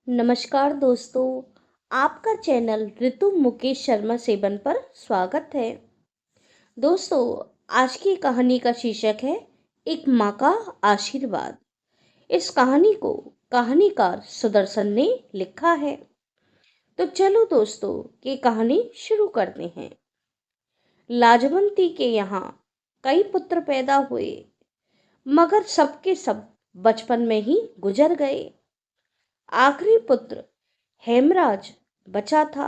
नमस्कार दोस्तों, आपका चैनल ऋतु मुकेश शर्मा सेवन पर स्वागत है। दोस्तों, आज की कहानी का शीर्षक है एक माँ का आशीर्वाद। इस कहानी को कहानीकार सुदर्शन ने लिखा है। तो चलो दोस्तों, ये कहानी शुरू करते हैं। लाजवंती के यहाँ कई पुत्र पैदा हुए, मगर सबके सब बचपन में ही गुजर गए। आखिरी पुत्र हेमराज बचा था।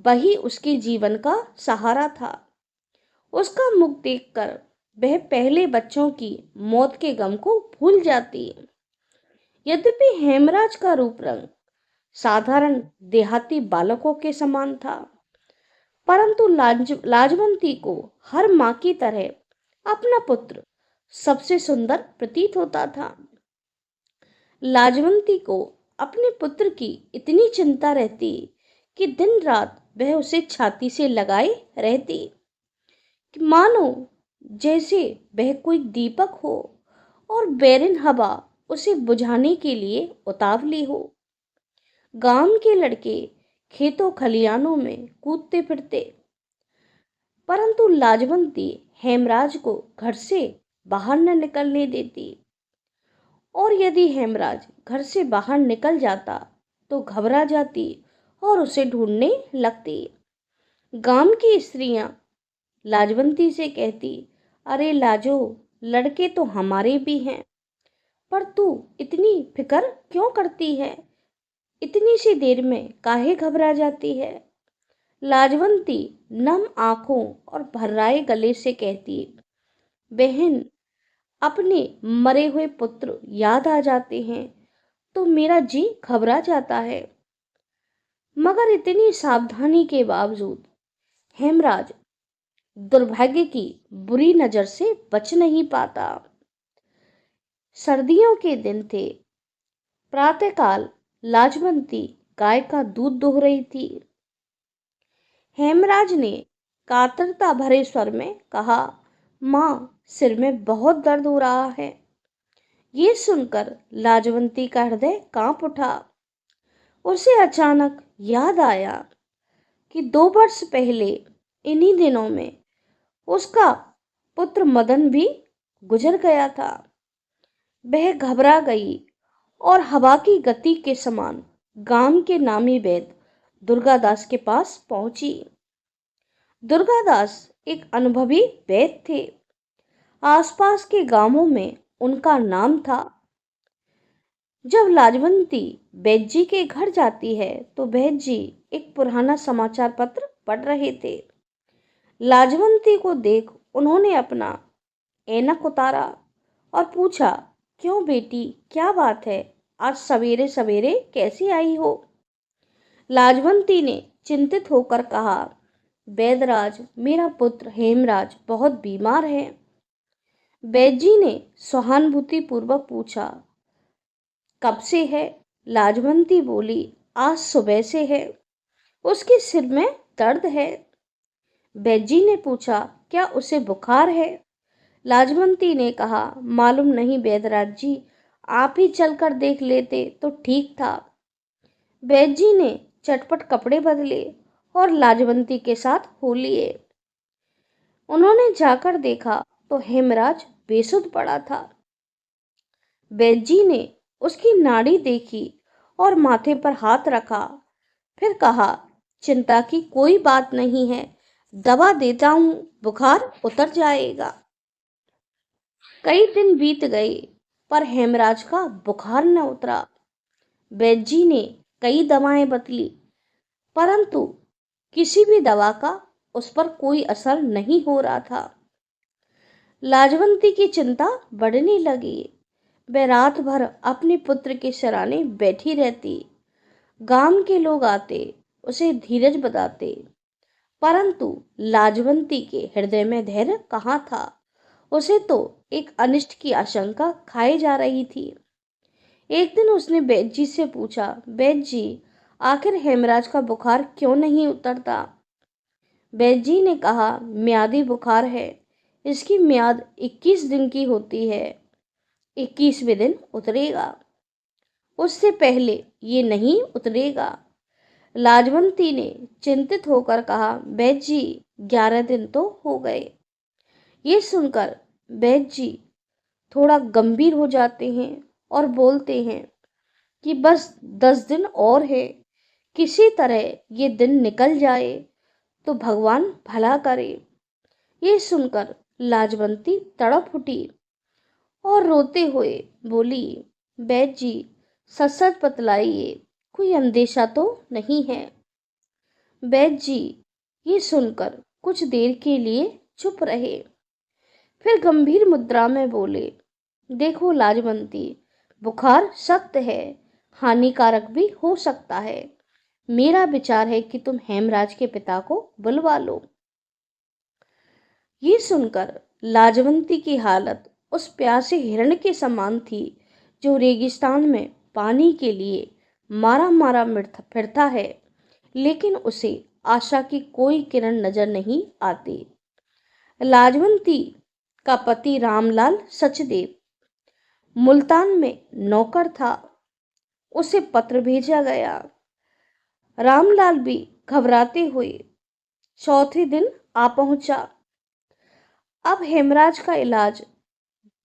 वही उसके जीवन का सहारा था। उसका मुख देखकर वह पहले बच्चों की मौत के गम को भूल जाती। यद्यपि हेमराज का रूप रंग साधारण देहाती बालकों के समान था, परंतु लाजवंती को हर माँ की तरह अपना पुत्र सबसे सुंदर प्रतीत होता था। लाजवंती को अपने पुत्र की इतनी चिंता रहती कि दिन रात वह उसे छाती से लगाए रहती, कि मानो जैसे वह कोई दीपक हो और बैरिन हवा उसे बुझाने के लिए उतावली हो। गांव के लड़के खेतों खलियानों में कूदते फिरते, परंतु लाजवंती हेमराज को घर से बाहर न निकलने देती। और यदि हेमराज घर से बाहर निकल जाता तो घबरा जाती और उसे ढूंढने लगती। गांव की स्त्रियां लाजवंती से कहती, अरे लाजो, लड़के तो हमारे भी हैं, पर तू इतनी फिक्र क्यों करती है? इतनी सी देर में काहे घबरा जाती है? लाजवंती नम आंखों और भर्राए गले से कहती, बहन, अपने मरे हुए पुत्र याद आ जाते हैं तो मेरा जी घबरा जाता है। मगर इतनी सावधानी के बावजूद हेमराज दुर्भाग्य की बुरी नजर से बच नहीं पाता। सर्दियों के दिन थे। प्रातःकाल लाजवंती गाय का दूध दोह रही थी। हेमराज ने कातरता भरे स्वर में कहा, माँ, सिर में बहुत दर्द हो रहा है। ये सुनकर लाजवंती का हृदय कांप उठा। उसे अचानक याद आया कि 2 वर्ष पहले इन्हीं दिनों में उसका पुत्र मदन भी गुजर गया था। वह घबरा गई और हवा की गति के समान गांव के नामी वैद्य दुर्गादास के पास पहुंची। दुर्गादास एक अनुभवी वैद्य थे। आसपास के गांवों में उनका नाम था। जब लाजवंती वैद्य जी के घर जाती है तो वैद्य जी एक पुराना समाचार पत्र पढ़ रहे थे। लाजवंती को देख उन्होंने अपना ऐनक उतारा और पूछा, क्यों बेटी, क्या बात है? आज सवेरे सवेरे कैसी आई हो? लाजवंती ने चिंतित होकर कहा, वैद्यराज, मेरा पुत्र हेमराज बहुत बीमार है। वैद्य जी ने सहानुभूति पूर्वक पूछा, कब से है? लाजवंती बोली, आज सुबह से है। उसके सिर में दर्द है। वैद्य जी ने पूछा, क्या उसे बुखार है? लाजवंती ने कहा, मालूम नहीं वैद्यराज जी, आप ही चलकर देख लेते तो ठीक था। वैद्य जी ने चटपट कपड़े बदले और लाजवंती के साथ हो लिए। उन्होंने जाकर देखा तो हेमराज बेसुध पड़ा था। वैद्य जी ने उसकी नाड़ी देखी और माथे पर हाथ रखा, फिर कहा, चिंता की कोई बात नहीं है, दवा देता हूं, बुखार उतर जाएगा। कई दिन बीत गए पर हेमराज का बुखार न उतरा। वैद्य जी ने कई दवाएं बदली, परंतु किसी भी दवा का उस पर कोई असर नहीं हो रहा था। लाजवंती की चिंता बढ़ने लगी। वह रात भर अपने पुत्र के सराने बैठी रहती। गांव के लोग आते, उसे धीरज बताते, परंतु लाजवंती के हृदय में धैर्य कहाँ था? उसे तो एक अनिष्ट की आशंका खाई जा रही थी। एक दिन उसने वैद्य जी से पूछा, वैद्य जी, आखिर हेमराज का बुखार क्यों नहीं उतरता? वैद्य जी ने कहा, म्यादी बुखार है, इसकी म्याद 21 दिन की होती है। 21वें दिन उतरेगा। उससे पहले ये नहीं उतरेगा। लाजवंती ने चिंतित होकर कहा, वैद्य जी 11 दिन तो हो गए। ये सुनकर वैद्य जी थोड़ा गंभीर हो जाते हैं और बोलते हैं कि बस 10 दिन और है, किसी तरह ये दिन निकल जाए तो भगवान भला करे। ये सुनकर लाजवंती तड़प उठी और रोते हुए बोली, वैद्य जी सच सच बतलाइए, कोई अंदेशा तो नहीं है। वैद्य जी ये सुनकर कुछ देर के लिए चुप रहे, फिर गंभीर मुद्रा में बोले, देखो लाजवंती, बुखार सख्त है, हानिकारक भी हो सकता है। मेरा विचार है कि तुम हेमराज के पिता को बुलवा लो। ये सुनकर लाजवंती की हालत उस प्यासे हिरण के समान थी जो रेगिस्तान में पानी के लिए मारा मारा फिरता है, लेकिन उसे आशा की कोई किरण नजर नहीं आती। लाजवंती का पति रामलाल सचदेव मुल्तान में नौकर था। उसे पत्र भेजा गया। रामलाल भी घबराते हुए चौथे दिन आ पहुंचा। अब हेमराज का इलाज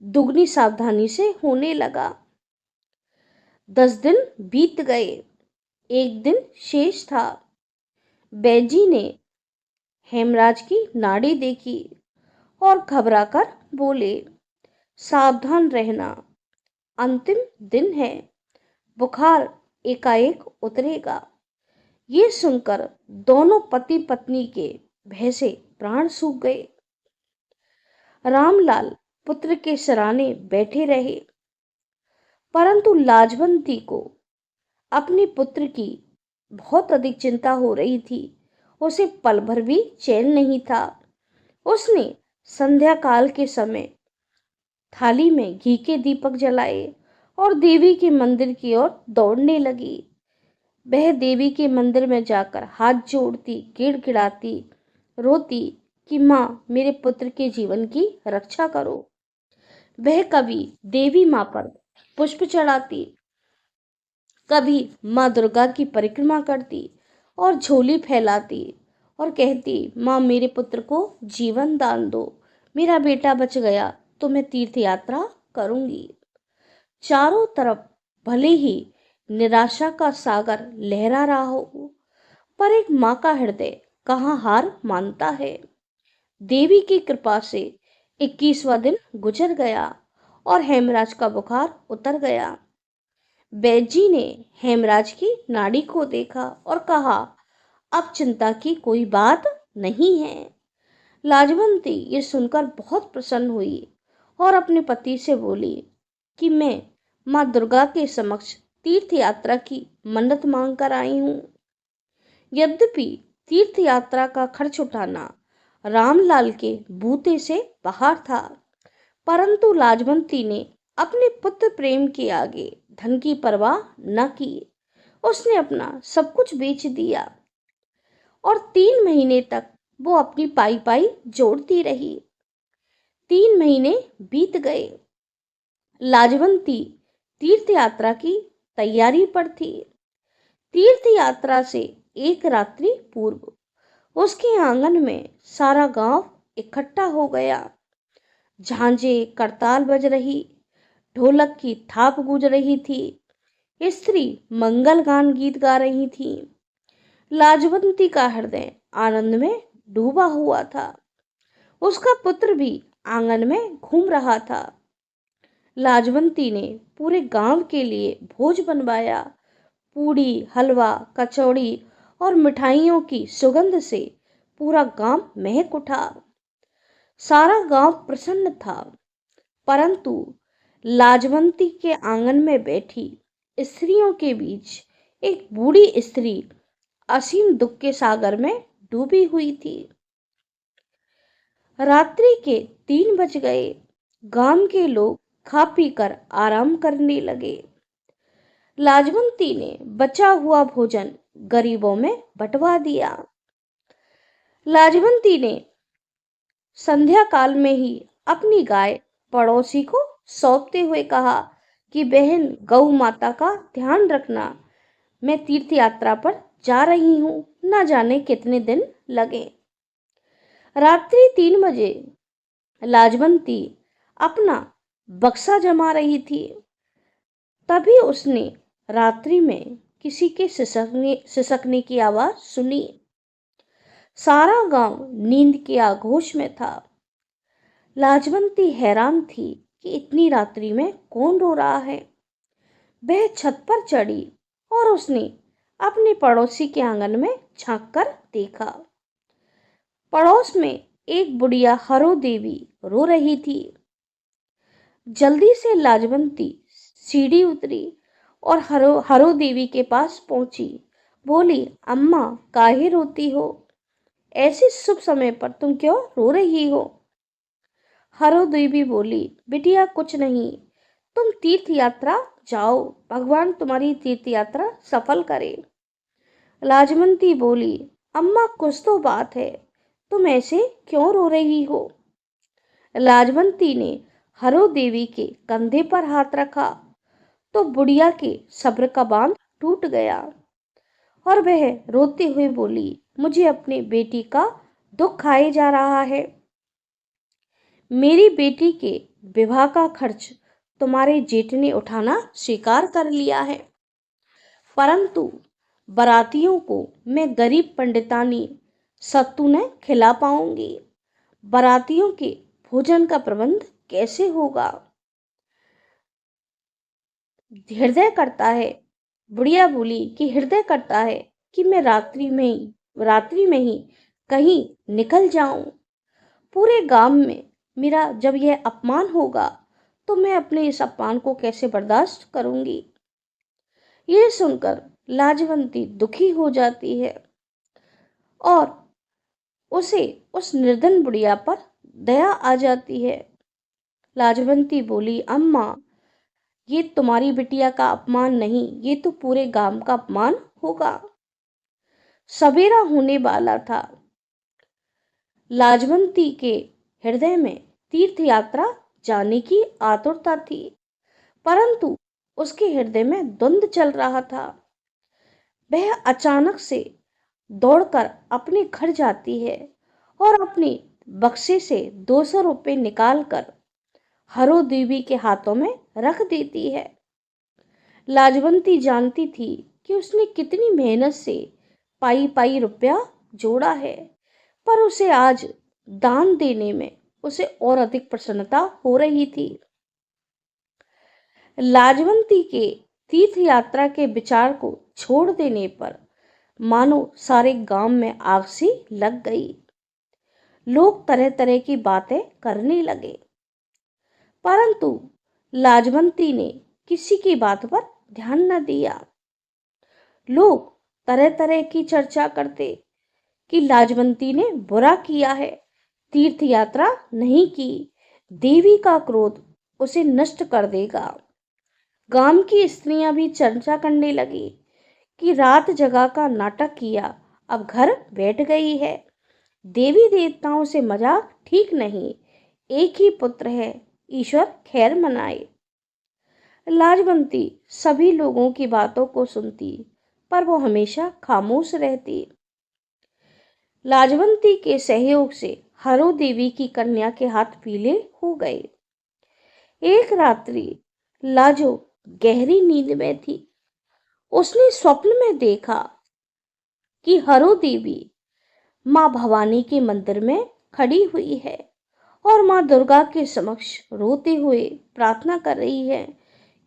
दुगनी सावधानी से होने लगा। 10 दिन बीत गए, एक दिन शेष था। बैजी ने हेमराज की नाड़ी देखी और घबराकर बोले, सावधान रहना, अंतिम दिन है, बुखार एकाएक उतरेगा। ये सुनकर दोनों पति पत्नी के भय से प्राण सूख गए। रामलाल पुत्र के सराहने बैठे रहे, परंतु लाजवंती को अपने पुत्र की बहुत अधिक चिंता हो रही थी। उसे पल भर भी चैन नहीं था। उसने संध्या काल के समय थाली में घी के दीपक जलाए और देवी के मंदिर की ओर दौड़ने लगी। वह देवी के मंदिर में जाकर हाथ जोड़ती, गिड़गिड़ाती, रोती कि माँ मेरे पुत्र के जीवन की रक्षा करो। वह कभी देवी माँ पर पुष्प चढ़ाती, कभी माँ दुर्गा की परिक्रमा करती और झोली फैलाती और कहती, माँ मेरे पुत्र को जीवन दान दो, मेरा बेटा बच गया तो मैं तीर्थ यात्रा करूंगी। चारों तरफ भले ही निराशा का सागर लहरा रहा हो, पर एक माँ का हृदय कहाँ हार मानता है। देवी की कृपा से 21वां दिन गुजर गया और हेमराज का बुखार उतर गया। बैजी ने हेमराज की नाड़ी को देखा और कहा, अब चिंता की कोई बात नहीं है। लाजवंती ये सुनकर बहुत प्रसन्न हुई और अपने पति से बोली कि मैं माँ दुर्गा के समक्ष तीर्थ यात्रा की मन्नत मांग कर आई हूँ। यद्यपि तीर्थ यात्रा का खर्च उठाना रामलाल के बूते से बाहर था, परंतु लाजवंती ने अपने पुत्र प्रेम के आगे धन की परवाह न की। उसने अपना सब कुछ बेच दिया और 3 महीने तक वो अपनी पाई पाई जोड़ती रही। 3 महीने बीत गए। लाजवंती तीर्थ यात्रा की तैयारी पर थी। तीर्थ यात्रा से एक रात्रि पूर्व उसके आंगन में सारा गांव इकट्ठा हो गया। झांझे करताल बज रही, ढोलक की थाप गूंज रही थी, स्त्री मंगल गान गीत गा रही थी। लाजवंती का हृदय आनंद में डूबा हुआ था। उसका पुत्र भी आंगन में घूम रहा था। लाजवंती ने पूरे गांव के लिए भोज बनवाया। पूड़ी, हलवा, कचौड़ी और मिठाइयों की सुगंध से पूरा गांव महक उठा। सारा गांव प्रसन्न था, परंतु लाजवंती के आंगन में बैठी स्त्रियों के बीच एक बूढ़ी स्त्री असीम दुख के सागर में डूबी हुई थी। रात्रि के 3 बज गए। गांव के लोग खा पी कर आराम करने लगे। लाजवंती ने बचा हुआ भोजन गरीबों में बंटवा दिया। लाजवंती ने संध्या काल में ही अपनी गाय पड़ोसी को सौंपते हुए कहा कि बहन, गौ माता का ध्यान रखना, मैं तीर्थ यात्रा पर जा रही हूँ, न जाने कितने दिन लगे। रात्रि 3 बजे लाजवंती अपना बक्सा जमा रही थी। तभी उसने रात्रि में किसी के सिसकने की आवाज सुनी। सारा गांव नींद के आगोश में था। लाजवंती हैरान थी कि इतनी रात्रि में कौन रो रहा है। वह छत पर चढ़ी और उसने अपने पड़ोसी के आंगन में झांक कर देखा। पड़ोस में एक बुढ़िया हरो देवी रो रही थी। जल्दी से लाजवंती सीढ़ी उतरी और हरो देवी के पास पहुंची। बोली, अम्मा काहे रोती हो? ऐसे शुभ समय पर तुम क्यों रो रही हो? हरो देवी बोली, बिटिया कुछ नहीं, तुम तीर्थ यात्रा जाओ, भगवान तुम्हारी तीर्थ यात्रा सफल करे। लाजवंती बोली, अम्मा कुछ तो बात है, तुम ऐसे क्यों रो रही हो? लाजवंती ने हरो देवी के कंधे पर हाथ रखा तो बुढ़िया के सब्र का बांध टूट गया और वह रोते हुए बोली, मुझे अपनी बेटी का दुख खाए जा रहा है। मेरी बेटी के विवाह का खर्च तुम्हारे जेठ ने उठाना स्वीकार कर लिया है, परंतु बारातियों को मैं गरीब पंडितानी सत्तू न खिला पाऊंगी। बारातियों के भोजन का प्रबंध कैसे होगा? हृदय करता है, बुढ़िया बोली कि हृदय करता है कि मैं रात्रि में ही कहीं निकल जाऊं। पूरे गांव में मेरा जब यह अपमान होगा तो मैं अपने इस अपमान को कैसे बर्दाश्त करूंगी। यह सुनकर लाजवंती दुखी हो जाती है और उसे उस निर्धन बुढ़िया पर दया आ जाती है। लाजवंती बोली, अम्मा ये तुम्हारी बिटिया का अपमान नहीं, ये तो पूरे गांव का अपमान होगा। सवेरा होने वाला था। लाजवंती के हृदय में तीर्थ यात्रा जाने की आतुरता थी, परंतु उसके हृदय में द्वंद्व चल रहा था। वह अचानक से दौड़कर अपने घर जाती है और अपने बक्से से 200 रुपये निकालकर हरो देवी के हाथों में रख देती है। लाजवंती जानती थी कि उसने कितनी मेहनत से पाई पाई रुपया जोड़ा है, पर उसे आज दान देने में उसे और अधिक प्रसन्नता हो रही थी। लाजवंती के तीर्थ यात्रा के विचार को छोड़ देने पर मानो सारे गांव में आग सी लग गई। लोग तरह तरह की बातें करने लगे, परंतु लाजवंती ने किसी की बात पर ध्यान न दिया। लोग तरह तरह की चर्चा करते कि लाजवंती ने बुरा किया है, तीर्थ यात्रा नहीं की, देवी का क्रोध उसे नष्ट कर देगा। गांव की स्त्रियां भी चर्चा करने लगी कि रात जगा का नाटक किया, अब घर बैठ गई है। देवी देवताओं से मजाक ठीक नहीं, एक ही पुत्र है, ईश्वर खैर मनाए। लाजवंती सभी लोगों की बातों को सुनती, पर वो हमेशा खामोश रहती। लाजवंती के सहयोग से हरो देवी की कन्या के हाथ पीले हो गए। एक रात्रि लाजो गहरी नींद में थी। उसने स्वप्न में देखा कि हरो देवी माँ भवानी के मंदिर में खड़ी हुई है और माँ दुर्गा के समक्ष रोते हुए प्रार्थना कर रही है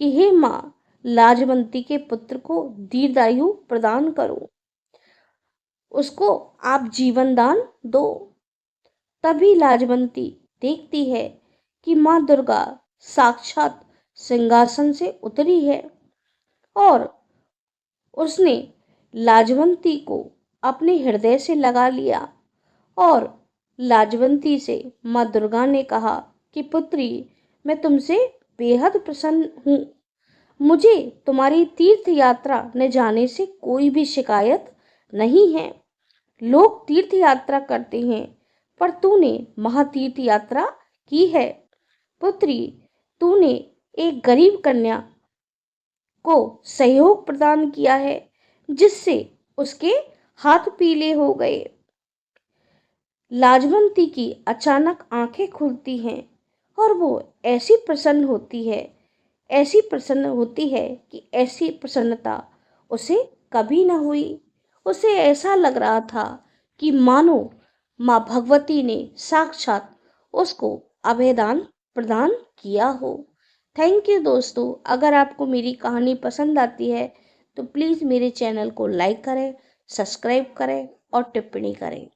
कि हे माँ, लाजवंती के पुत्र को दीर्घायु प्रदान करो, उसको आप जीवन दान दो। तभी लाजवंती देखती है कि माँ दुर्गा साक्षात सिंहासन से उतरी है और उसने लाजवंती को अपने हृदय से लगा लिया और लाजवंती से माँ दुर्गा ने कहा कि पुत्री, मैं तुमसे बेहद प्रसन्न हूँ। मुझे तुम्हारी तीर्थ यात्रा न जाने से कोई भी शिकायत नहीं है। लोग तीर्थ यात्रा करते हैं, पर तूने महातीर्थ यात्रा की है। पुत्री, तूने एक गरीब कन्या को सहयोग प्रदान किया है। जिससे उसके हाथ पीले हो गए। लाजवंती की अचानक आंखें खुलती हैं और वो ऐसी प्रसन्न होती है कि ऐसी प्रसन्नता उसे कभी न हुई। उसे ऐसा लग रहा था कि मानो माँ भगवती ने साक्षात उसको अभयदान प्रदान किया हो। थैंक यू दोस्तों। अगर आपको मेरी कहानी पसंद आती है तो प्लीज़ मेरे चैनल को लाइक करें, सब्सक्राइब करें और टिप्पणी करें।